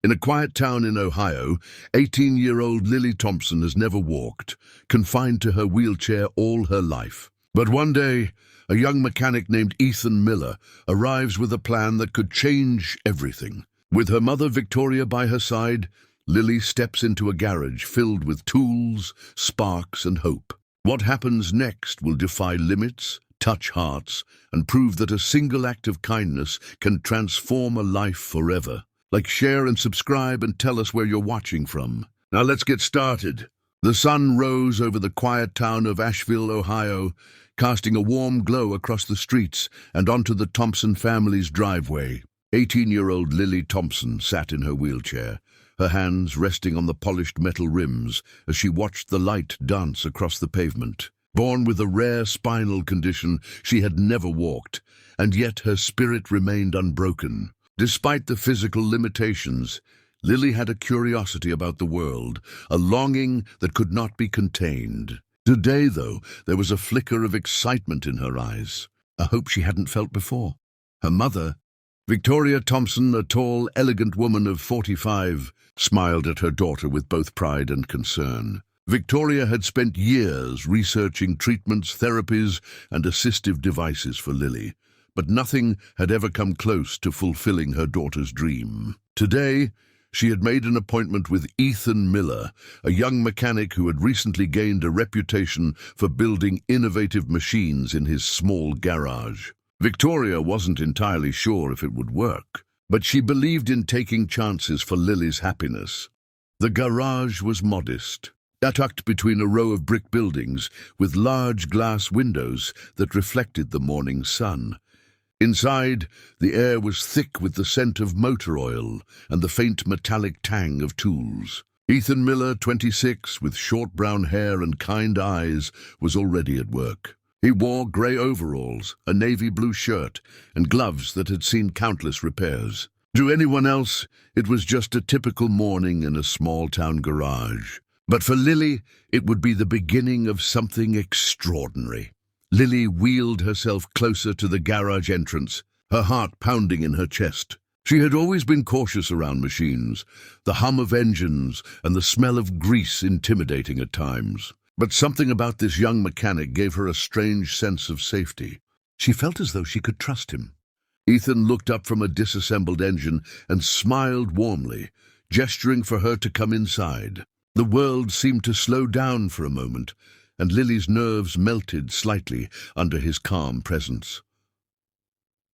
In a quiet town in Ohio, 18-year-old Lily Thompson has never walked, confined to her wheelchair all her life. But one day, a young mechanic named Ethan Miller arrives with a plan that could change everything. With her mother Victoria by her side, Lily steps into a garage filled with tools, sparks, and hope. What happens next will defy limits, touch hearts, and prove that a single act of kindness can transform a life forever. Like, share, and subscribe, and tell us where you're watching from. Now let's get started. The sun rose over the quiet town of Asheville, Ohio, casting a warm glow across the streets and onto the Thompson family's driveway. 18-year-old Lily Thompson sat in her wheelchair, her hands resting on the polished metal rims as she watched the light dance across the pavement. Born with a rare spinal condition, she had never walked, and yet her spirit remained unbroken. Despite the physical limitations, Lily had a curiosity about the world, a longing that could not be contained. Today, though, there was a flicker of excitement in her eyes, a hope she hadn't felt before. Her mother, Victoria Thompson, a tall, elegant woman of 45, smiled at her daughter with both pride and concern. Victoria had spent years researching treatments, therapies, and assistive devices for Lily, but nothing had ever come close to fulfilling her daughter's dream. Today, she had made an appointment with Ethan Miller, a young mechanic who had recently gained a reputation for building innovative machines in his small garage. Victoria wasn't entirely sure if it would work, but she believed in taking chances for Lily's happiness. The garage was modest, tucked between a row of brick buildings with large glass windows that reflected the morning sun. Inside, the air was thick with the scent of motor oil and the faint metallic tang of tools. Ethan Miller, 26, with short brown hair and kind eyes, was already at work. He wore grey overalls, a navy blue shirt, and gloves that had seen countless repairs. To anyone else, it was just a typical morning in a small-town garage. But for Lily, it would be the beginning of something extraordinary. Lily wheeled herself closer to the garage entrance, her heart pounding in her chest. She had always been cautious around machines, the hum of engines and the smell of grease intimidating at times. But something about this young mechanic gave her a strange sense of safety. She felt as though she could trust him. Ethan looked up from a disassembled engine and smiled warmly, gesturing for her to come inside. The world seemed to slow down for a moment, and Lily's nerves melted slightly under his calm presence.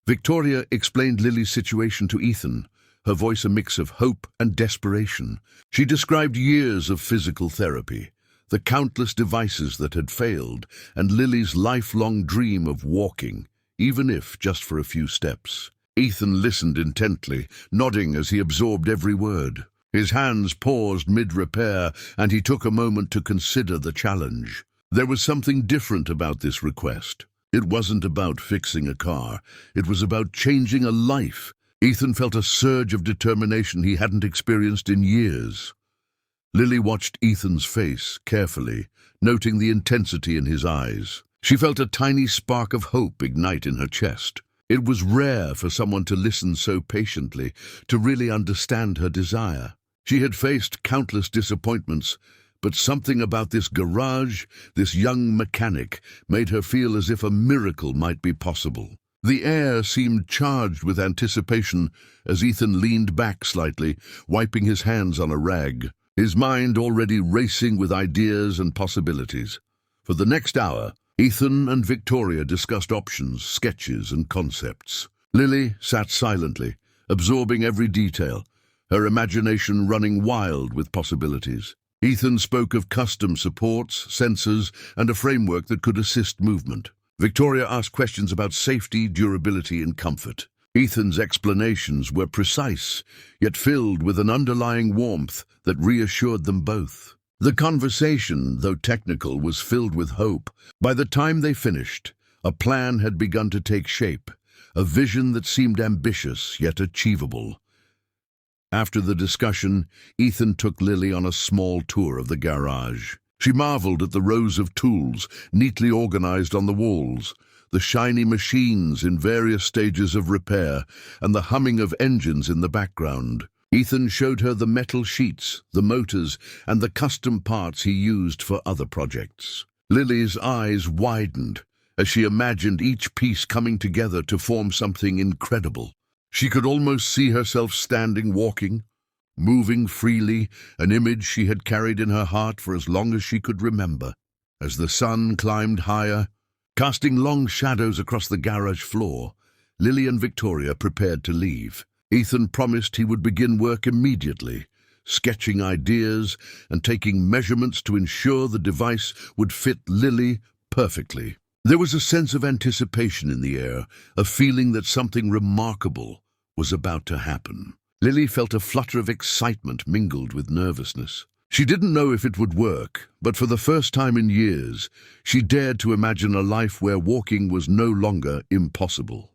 Victoria explained Lily's situation to Ethan, her voice a mix of hope and desperation. She described years of physical therapy, the countless devices that had failed, and Lily's lifelong dream of walking, even if just for a few steps. Ethan listened intently, nodding as he absorbed every word. His hands paused mid-repair, and he took a moment to consider the challenge. There was something different about this request. It wasn't about fixing a car. It was about changing a life. Ethan felt a surge of determination he hadn't experienced in years. Lily watched Ethan's face carefully, noting the intensity in his eyes. She felt a tiny spark of hope ignite in her chest. It was rare for someone to listen so patiently, to really understand her desire. She had faced countless disappointments, but something about this garage, this young mechanic, made her feel as if a miracle might be possible. The air seemed charged with anticipation as Ethan leaned back slightly, wiping his hands on a rag, his mind already racing with ideas and possibilities. For the next hour, Ethan and Victoria discussed options, sketches, and concepts. Lily sat silently, absorbing every detail, her imagination running wild with possibilities. Ethan spoke of custom supports, sensors, and a framework that could assist movement. Victoria asked questions about safety, durability, and comfort. Ethan's explanations were precise, yet filled with an underlying warmth that reassured them both. The conversation, though technical, was filled with hope. By the time they finished, a plan had begun to take shape, a vision that seemed ambitious yet achievable. After the discussion, Ethan took Lily on a small tour of the garage. She marveled at the rows of tools neatly organized on the walls, the shiny machines in various stages of repair, and the humming of engines in the background. Ethan showed her the metal sheets, the motors, and the custom parts he used for other projects. Lily's eyes widened as she imagined each piece coming together to form something incredible. She could almost see herself standing, walking, moving freely, an image she had carried in her heart for as long as she could remember. As the sun climbed higher, casting long shadows across the garage floor, Lily and Victoria prepared to leave. Ethan promised he would begin work immediately, sketching ideas and taking measurements to ensure the device would fit Lily perfectly. There was a sense of anticipation in the air, a feeling that something remarkable was about to happen. Lily felt a flutter of excitement mingled with nervousness. She didn't know if it would work, but for the first time in years, she dared to imagine a life where walking was no longer impossible.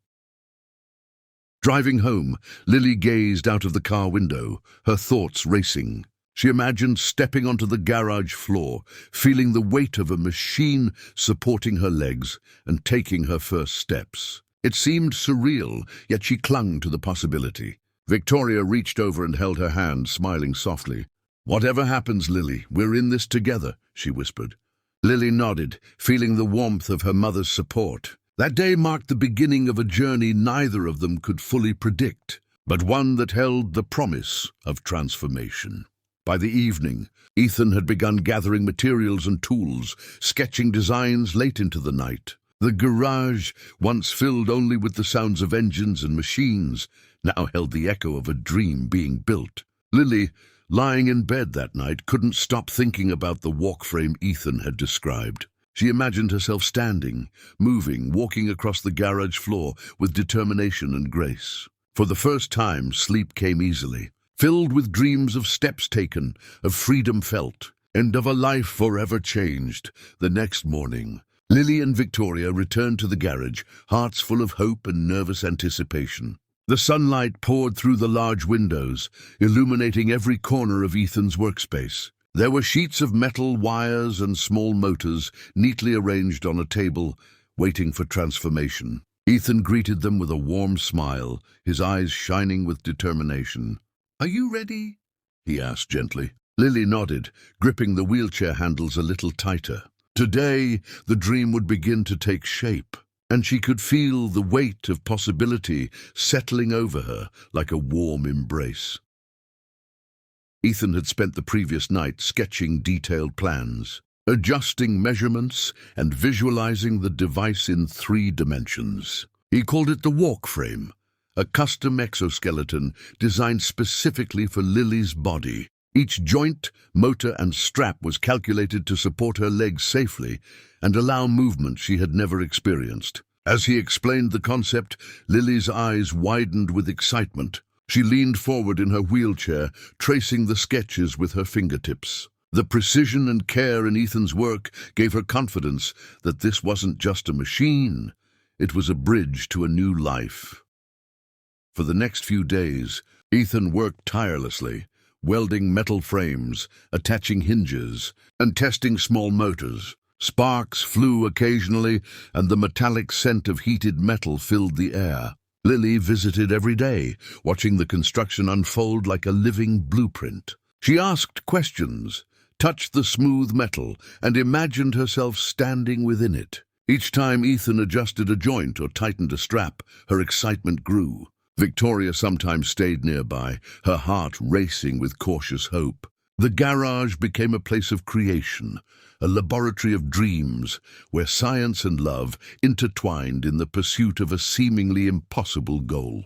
Driving home, Lily gazed out of the car window, her thoughts racing. She imagined stepping onto the garage floor, feeling the weight of a machine supporting her legs and taking her first steps. It seemed surreal, yet she clung to the possibility. Victoria reached over and held her hand, smiling softly. "Whatever happens, Lily, we're in this together," she whispered. Lily nodded, feeling the warmth of her mother's support. That day marked the beginning of a journey neither of them could fully predict, but one that held the promise of transformation. By the evening, Ethan had begun gathering materials and tools, sketching designs late into the night. The garage, once filled only with the sounds of engines and machines, now held the echo of a dream being built. Lily, lying in bed that night, couldn't stop thinking about the walk frame Ethan had described. She imagined herself standing, moving, walking across the garage floor with determination and grace. For the first time, sleep came easily, filled with dreams of steps taken, of freedom felt, and of a life forever changed. The next morning, Lily and Victoria returned to the garage, hearts full of hope and nervous anticipation. The sunlight poured through the large windows, illuminating every corner of Ethan's workspace. There were sheets of metal, wires, and small motors neatly arranged on a table, waiting for transformation. Ethan greeted them with a warm smile, his eyes shining with determination. "Are you ready?" he asked gently. Lily nodded, gripping the wheelchair handles a little tighter. Today, the dream would begin to take shape, and she could feel the weight of possibility settling over her like a warm embrace. Ethan had spent the previous night sketching detailed plans, adjusting measurements and visualizing the device in 3 dimensions. He called it the walk frame, a custom exoskeleton designed specifically for Lily's body. Each joint, motor, and strap was calculated to support her legs safely and allow movement she had never experienced. As he explained the concept, Lily's eyes widened with excitement. She leaned forward in her wheelchair, tracing the sketches with her fingertips. The precision and care in Ethan's work gave her confidence that this wasn't just a machine, it was a bridge to a new life. For the next few days, Ethan worked tirelessly, welding metal frames, attaching hinges, and testing small motors. Sparks flew occasionally, and the metallic scent of heated metal filled the air. Lily visited every day, watching the construction unfold like a living blueprint. She asked questions, touched the smooth metal, and imagined herself standing within it. Each time Ethan adjusted a joint or tightened a strap, her excitement grew. Victoria sometimes stayed nearby, her heart racing with cautious hope. The garage became a place of creation, a laboratory of dreams, where science and love intertwined in the pursuit of a seemingly impossible goal.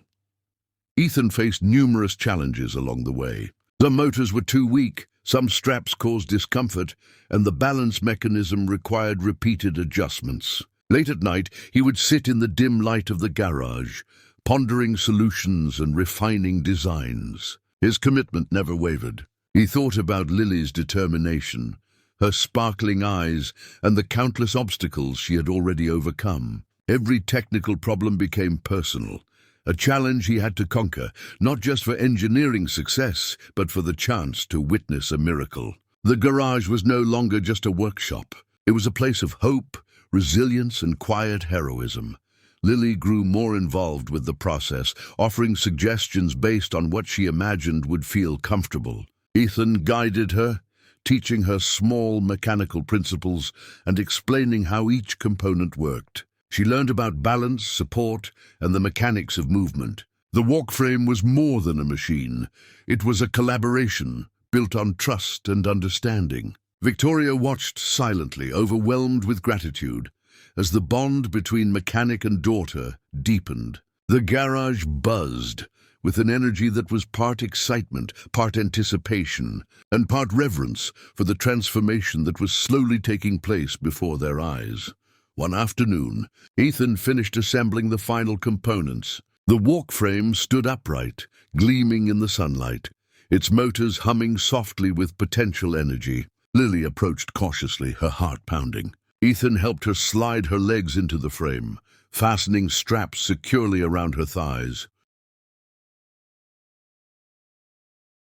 Ethan faced numerous challenges along the way. Some motors were too weak, some straps caused discomfort, and the balance mechanism required repeated adjustments. Late at night, he would sit in the dim light of the garage, pondering solutions and refining designs. His commitment never wavered. He thought about Lily's determination, her sparkling eyes, and the countless obstacles she had already overcome. Every technical problem became personal, a challenge he had to conquer, not just for engineering success, but for the chance to witness a miracle. The garage was no longer just a workshop. It was a place of hope, resilience, and quiet heroism. Lily grew more involved with the process, offering suggestions based on what she imagined would feel comfortable. Ethan guided her, teaching her small mechanical principles and explaining how each component worked. She learned about balance, support, and the mechanics of movement. The walk frame was more than a machine. It was a collaboration built on trust and understanding. Victoria watched silently, overwhelmed with gratitude, as the bond between mechanic and daughter deepened. The garage buzzed with an energy that was part excitement, part anticipation, and part reverence for the transformation that was slowly taking place before their eyes. One afternoon, Ethan finished assembling the final components. The walk frame stood upright, gleaming in the sunlight, its motors humming softly with potential energy. Lily approached cautiously, her heart pounding. Ethan helped her slide her legs into the frame, fastening straps securely around her thighs,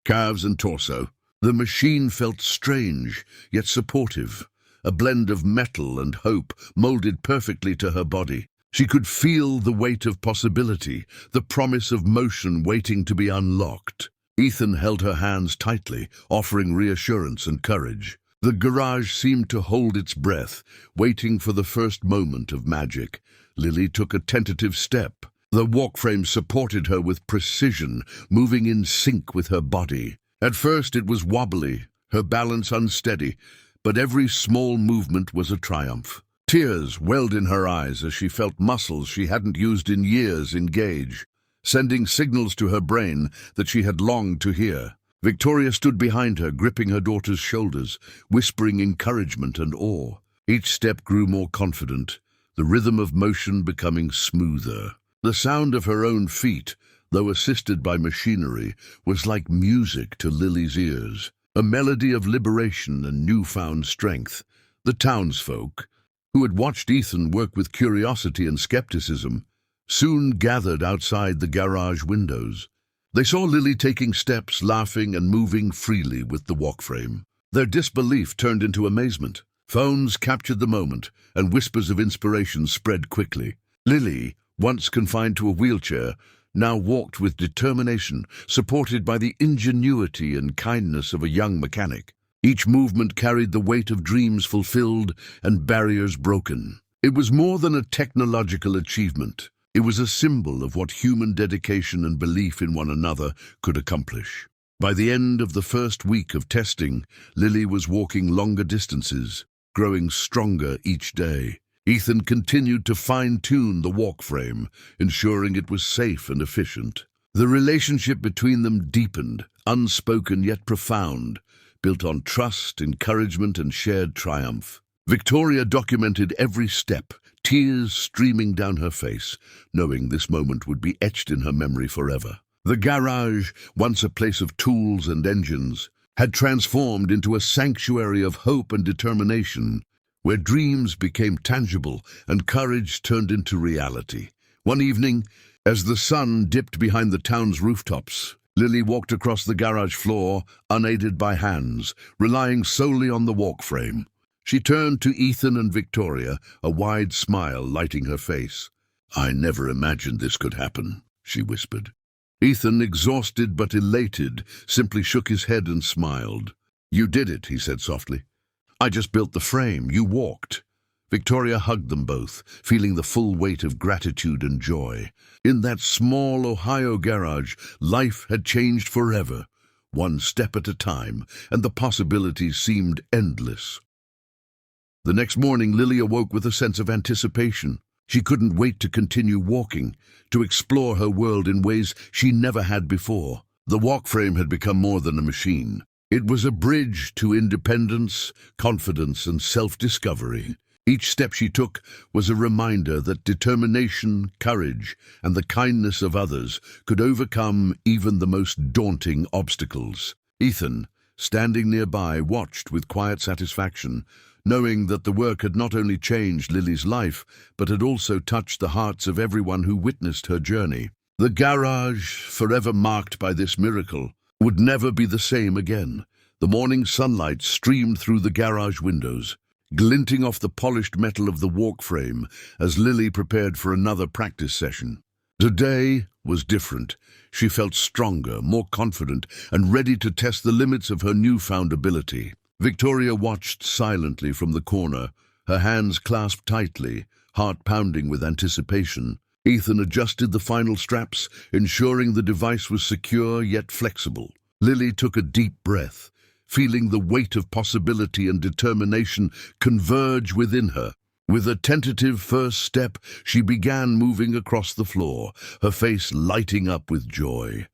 calves and torso. The machine felt strange, yet supportive, a blend of metal and hope molded perfectly to her body. She could feel the weight of possibility, the promise of motion waiting to be unlocked. Ethan held her hands tightly, offering reassurance and courage. The garage seemed to hold its breath, waiting for the first moment of magic. Lily took a tentative step. The walk frame supported her with precision, moving in sync with her body. At first it was wobbly, her balance unsteady, but every small movement was a triumph. Tears welled in her eyes as she felt muscles she hadn't used in years engage, sending signals to her brain that she had longed to hear. Victoria stood behind her, gripping her daughter's shoulders, whispering encouragement and awe. Each step grew more confident, the rhythm of motion becoming smoother. The sound of her own feet, though assisted by machinery, was like music to Lily's ears, a melody of liberation and newfound strength. The townsfolk, who had watched Ethan work with curiosity and skepticism, soon gathered outside the garage windows. They saw Lily taking steps, laughing and moving freely with the walk frame. Their disbelief turned into amazement. Phones captured the moment, and whispers of inspiration spread quickly. Lily, once confined to a wheelchair, now walked with determination, supported by the ingenuity and kindness of a young mechanic. Each movement carried the weight of dreams fulfilled and barriers broken. It was more than a technological achievement. It was a symbol of what human dedication and belief in one another could accomplish. By the end of the first week of testing, Lily was walking longer distances, growing stronger each day. Ethan continued to fine-tune the walk frame, ensuring it was safe and efficient. The relationship between them deepened, unspoken yet profound, built on trust, encouragement, and shared triumph. Victoria documented every step, tears streaming down her face, knowing this moment would be etched in her memory forever. The garage, once a place of tools and engines, had transformed into a sanctuary of hope and determination, where dreams became tangible and courage turned into reality. One evening, as the sun dipped behind the town's rooftops, Lily walked across the garage floor, unaided by hands, relying solely on the walk frame. She turned to Ethan and Victoria, a wide smile lighting her face. "I never imagined this could happen," she whispered. Ethan, exhausted but elated, simply shook his head and smiled. "You did it," he said softly. "I just built the frame. You walked." Victoria hugged them both, feeling the full weight of gratitude and joy. In that small Ohio garage, life had changed forever, one step at a time, and the possibilities seemed endless. The next morning, Lily awoke with a sense of anticipation. She couldn't wait to continue walking, to explore her world in ways she never had before. The walk frame had become more than a machine. It was a bridge to independence, confidence, and self-discovery. Each step she took was a reminder that determination, courage, and the kindness of others could overcome even the most daunting obstacles. Ethan, standing nearby, watched with quiet satisfaction, knowing that the work had not only changed Lily's life, but had also touched the hearts of everyone who witnessed her journey. The garage, forever marked by this miracle, would never be the same again. The morning sunlight streamed through the garage windows, glinting off the polished metal of the walk frame as Lily prepared for another practice session. Today was different. She felt stronger, more confident, and ready to test the limits of her newfound ability. Victoria watched silently from the corner, her hands clasped tightly, heart pounding with anticipation. Ethan adjusted the final straps, ensuring the device was secure yet flexible. Lily took a deep breath, feeling the weight of possibility and determination converge within her. With a tentative first step, she began moving across the floor, her face lighting up with joy.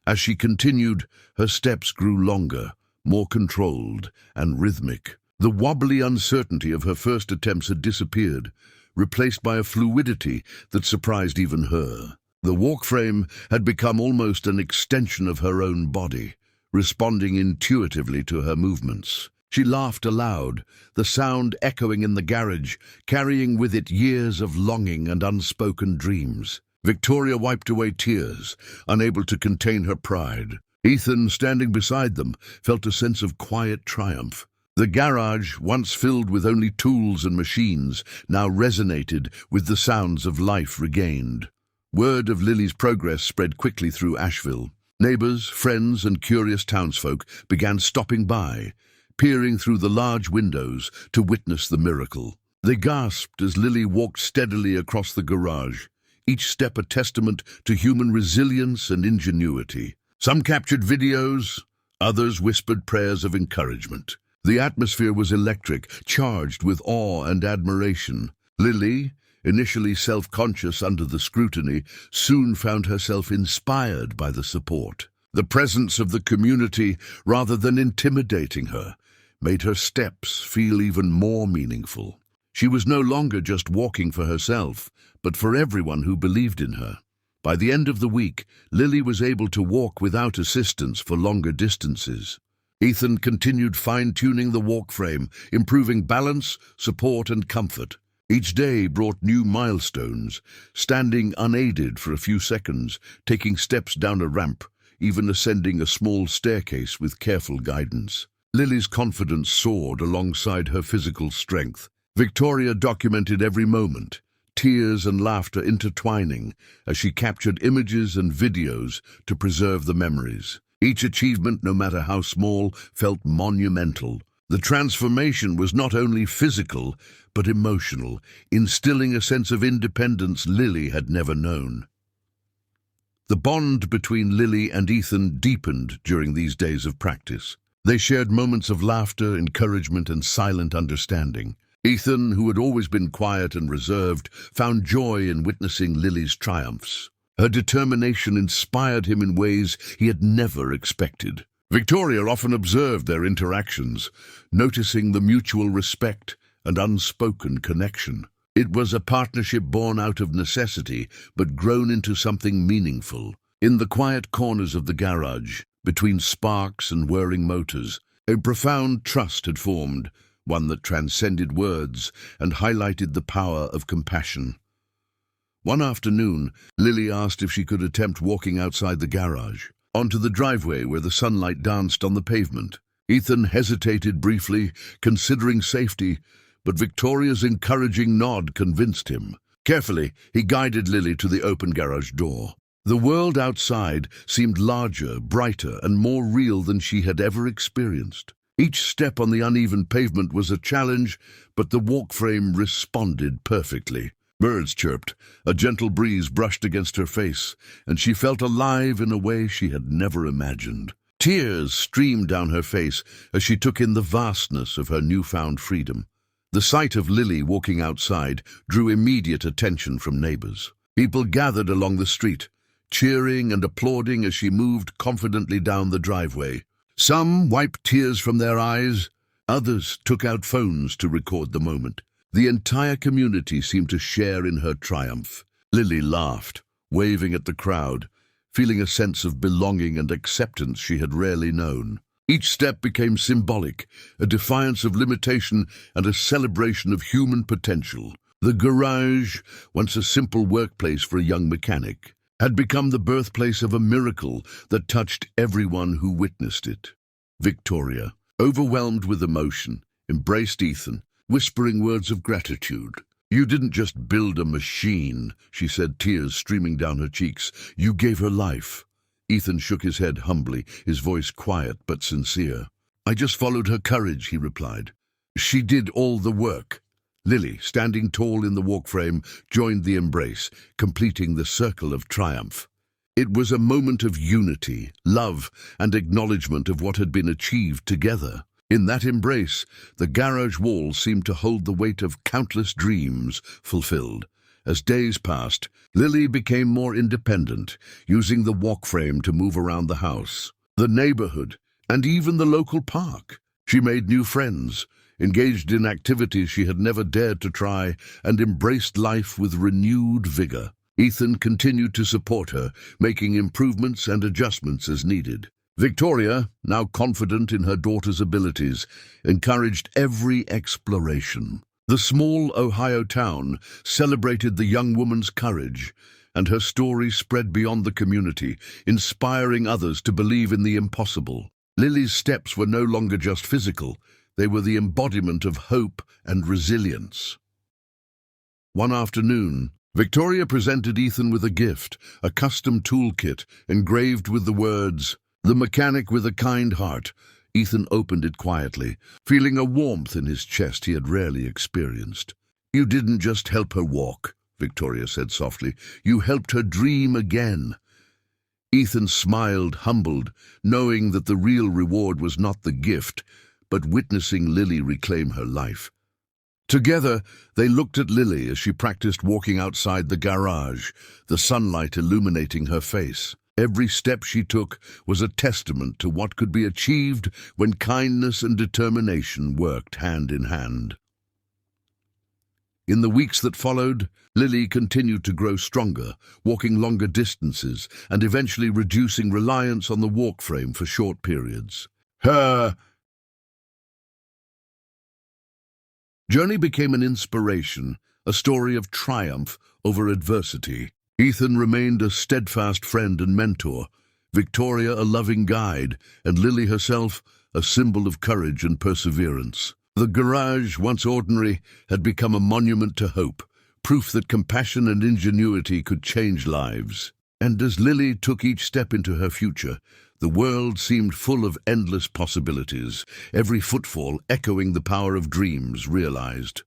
As she continued, her steps grew longer, more controlled and rhythmic. The wobbly uncertainty of her first attempts had disappeared, replaced by a fluidity that surprised even her. The walk frame had become almost an extension of her own body, responding intuitively to her movements. She laughed aloud, the sound echoing in the garage, carrying with it years of longing and unspoken dreams. Victoria wiped away tears, unable to contain her pride. Ethan, standing beside them, felt a sense of quiet triumph. The garage, once filled with only tools and machines, now resonated with the sounds of life regained. Word of Lily's progress spread quickly through Asheville. Neighbors, friends, and curious townsfolk began stopping by, peering through the large windows to witness the miracle. They gasped as Lily walked steadily across the garage, each step a testament to human resilience and ingenuity. Some captured videos, others whispered prayers of encouragement. The atmosphere was electric, charged with awe and admiration. Lily, initially self-conscious under the scrutiny, soon found herself inspired by the support. The presence of the community, rather than intimidating her, made her steps feel even more meaningful. She was no longer just walking for herself, but for everyone who believed in her. By the end of the week, Lily was able to walk without assistance for longer distances. Ethan continued fine-tuning the walk frame, improving balance, support, and comfort. Each day brought new milestones, standing unaided for a few seconds, taking steps down a ramp, even ascending a small staircase with careful guidance. Lily's confidence soared alongside her physical strength. Victoria documented every moment, tears and laughter intertwining as she captured images and videos to preserve the memories. Each achievement, no matter how small, felt monumental. The transformation was not only physical, but emotional, instilling a sense of independence Lily had never known. The bond between Lily and Ethan deepened during these days of practice. They shared moments of laughter, encouragement, and silent understanding. Ethan, who had always been quiet and reserved, found joy in witnessing Lily's triumphs. Her determination inspired him in ways he had never expected. Victoria often observed their interactions, noticing the mutual respect and unspoken connection. It was a partnership born out of necessity, but grown into something meaningful. In the quiet corners of the garage, between sparks and whirring motors, a profound trust had formed, one that transcended words and highlighted the power of compassion. One afternoon, Lily asked if she could attempt walking outside the garage, onto the driveway where the sunlight danced on the pavement. Ethan hesitated briefly, considering safety, but Victoria's encouraging nod convinced him. Carefully, he guided Lily to the open garage door. The world outside seemed larger, brighter, and more real than she had ever experienced. Each step on the uneven pavement was a challenge, but the walk frame responded perfectly. Birds chirped, a gentle breeze brushed against her face, and she felt alive in a way she had never imagined. Tears streamed down her face as she took in the vastness of her newfound freedom. The sight of Lily walking outside drew immediate attention from neighbors. People gathered along the street, cheering and applauding as she moved confidently down the driveway. Some wiped tears from their eyes, others took out phones to record the moment. The entire community seemed to share in her triumph. Lily laughed, waving at the crowd, feeling a sense of belonging and acceptance she had rarely known. Each step became symbolic, a defiance of limitation and a celebration of human potential. The garage, once a simple workplace for a young mechanic, had become the birthplace of a miracle that touched everyone who witnessed it. Victoria, overwhelmed with emotion, embraced Ethan, whispering words of gratitude. "You didn't just build a machine," she said, tears streaming down her cheeks. "You gave her life." Ethan shook his head humbly, his voice quiet but sincere. "I just followed her courage," he replied. "She did all the work." Lily, standing tall in the walk frame, joined the embrace, completing the circle of triumph. It was a moment of unity, love, and acknowledgement of what had been achieved together. In that embrace, the garage wall seemed to hold the weight of countless dreams fulfilled. As days passed, Lily became more independent, using the walk frame to move around the house, the neighborhood, and even the local park. She made new friends, engaged in activities she had never dared to try, and embraced life with renewed vigor. Ethan continued to support her, making improvements and adjustments as needed. Victoria, now confident in her daughter's abilities, encouraged every exploration. The small Ohio town celebrated the young woman's courage, and her story spread beyond the community, inspiring others to believe in the impossible. Lily's steps were no longer just physical, they were the embodiment of hope and resilience. One afternoon, Victoria presented Ethan with a gift, a custom toolkit engraved with the words, "The mechanic with a kind heart." Ethan opened it quietly, feeling a warmth in his chest he had rarely experienced. "You didn't just help her walk," Victoria said softly. "You helped her dream again." Ethan smiled, humbled, knowing that the real reward was not the gift, but witnessing Lily reclaim her life. Together, they looked at Lily as she practiced walking outside the garage, the sunlight illuminating her face. Every step she took was a testament to what could be achieved when kindness and determination worked hand in hand. In the weeks that followed, Lily continued to grow stronger, walking longer distances and eventually reducing reliance on the walk frame for short periods. Her journey became an inspiration, a story of triumph over adversity. Ethan remained a steadfast friend and mentor, Victoria a loving guide, and Lily herself a symbol of courage and perseverance. The garage, once ordinary, had become a monument to hope, proof that compassion and ingenuity could change lives. And as Lily took each step into her future, the world seemed full of endless possibilities, every footfall echoing the power of dreams realized.